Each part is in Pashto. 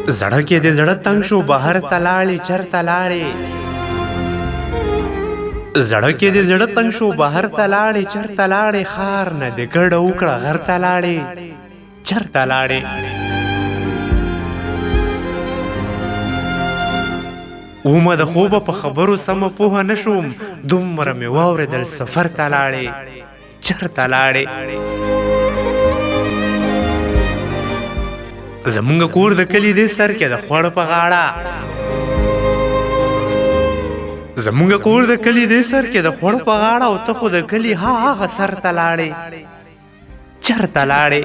زړه کې د زړه تنګ شو بهر ته لاړې چرته لاړې زړه کې د زړه تنګ شو بهر ته لاړې چرته لاړې خار نه د ګډه وکړه غر ته لاړې چرته لاړې اومه د خوبه په خبرو سمه پوهه نه شوم دومره مې واورېدل سفر ته لاړې چرته لاړې زمونږ کور د کلي دې سر کې د خوړ په غاړه زمونږ کور د کلي دې سر کې د خوړ په غاړه او ته خو د کلي هغه سر ته لاړې چرته لاړې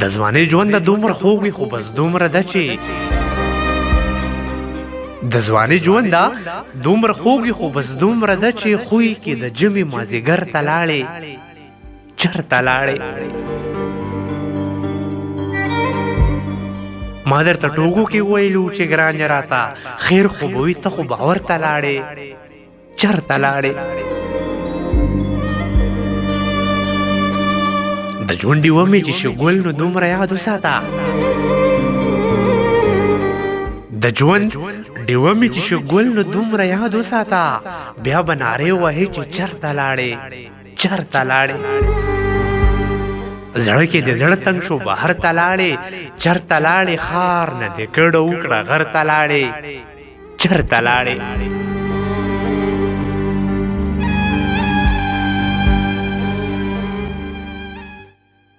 د ځوانۍ ژونده دومره خوږ وي خو بس دومره ده چې د ځوانۍ ژونده دومره خوږ وي خو بس دومره ده چې خوی کې د ژمي مازدیګر ته لاړې چرته لاړې ما درته ټوکو کې ویلو چې ګران یې راته خیر خو به وي ته خو باور ته لاړې چرته لاړې د ژوند ډیوه مې چې شګول نو دومره یاد وساته د ژوند ډیوه مې چې شګول نو دومره یاد وساته بیا به نارې وهې چې چرته لاړې چرته لاړې زړه کې د زړه تنګ شو بهر ته لاړې چرته لاړې خار نه د ګډه وکړه غر ته لاړې چرته لاړې